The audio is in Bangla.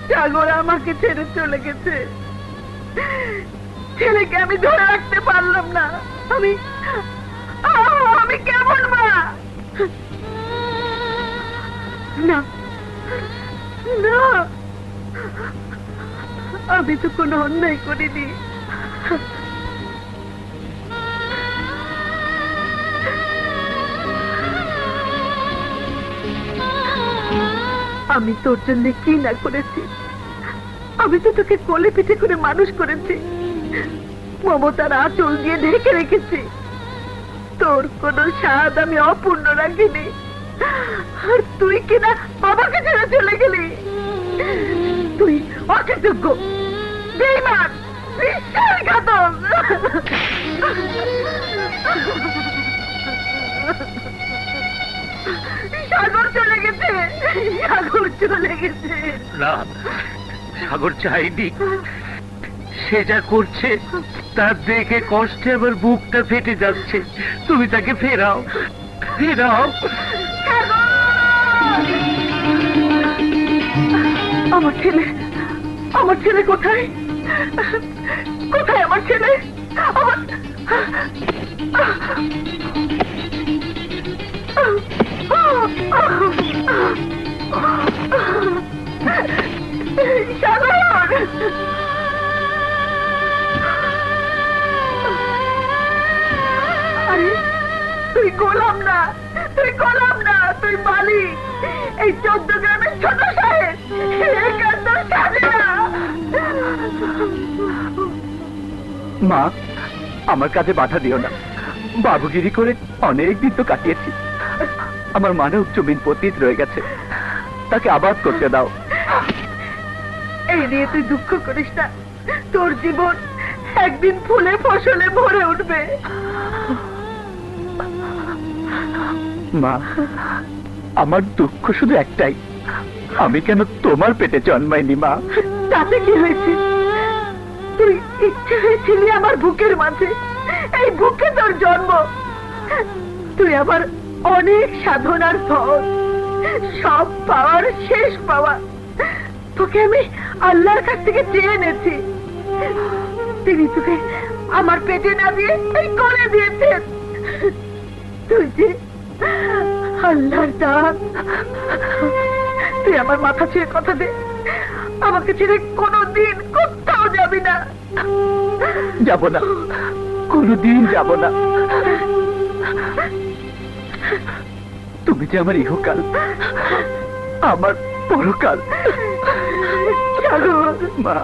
সাগর আমাকে ছেড়ে চলে গেছে। ছেলেকে আমি ধরে রাখতে পারলাম না। আমি কেমন মা? না না, আমি তো কোনো অন্যায় করিনি। আমি তোর জন্য কি না করেছি। আমি তো তোকে কোলে পিঠে করে মানুষ করেছি, মমতার আঁচল দিয়ে ঢেকে রেখেছি। তোর কোন স্বাদ আমি অপূর্ণ রাখিনি। আর তুই কিনা বাবাকে ছেড়ে চলে গেলি। তুই অকৃতজ্ঞ, বেঈমান, বিশ্বাসঘাতক। সাগর চলে গেছে, সাগর চলে গেছে। না, সাগর চাইনি। সে যা করছে তার দেখে কষ্টে আমার বুকটা ফেটে যাচ্ছে। তুমি তাকে ফেরাও, ফেরাও। আমার ছেলে, আমার ছেলে কোথায়? কোথায় আমার ছেলে? আমার তুই গোলাম না, তুই গোলাম না, তুই মালিক। এই 14 গ্রামের ছোট সাহেব, মা, আমার কাজে বাধা দিও না। বাবুগিরি করে অনেক দিন তো কাটিয়েছি। আমার মানব জমিন পতিত রয়ে গেছে, তাকে আবাদ করতে দাও। এই নিয়ে তুই দুঃখ করিস না। তোর জীবন একদিন ফুলে ফসলে ভরে উঠবে। মা, আমার দুঃখ শুধু একটাই, আমি কেন তোমার পেটে জন্মাইনি। মা, তাতে কি হয়েছে? তুই ইচ্ছে হয়েছিলি আমার বুকের মাঝে, এই বুকে তোর জন্ম। তুই আবার অনেক সাধনার ফল, সব পাওয়ার শেষ পাওয়া। তোকে আমি আল্লাহর কাছ থেকে চেয়ে এনেছি। তিনি তোকে আমার পেটে না দিয়ে এই করে দিয়েছেন। তুই যে আল্লাহর দান। তুই আমার মাথা ছুঁয়ে কথা দে, আমাকে ছেড়ে কোনোদিন কোথাও যাবি না। যাব না, কোনোদিন যাব না। তুমি যে আমার ইহকাল, আমার পরকাল। মা,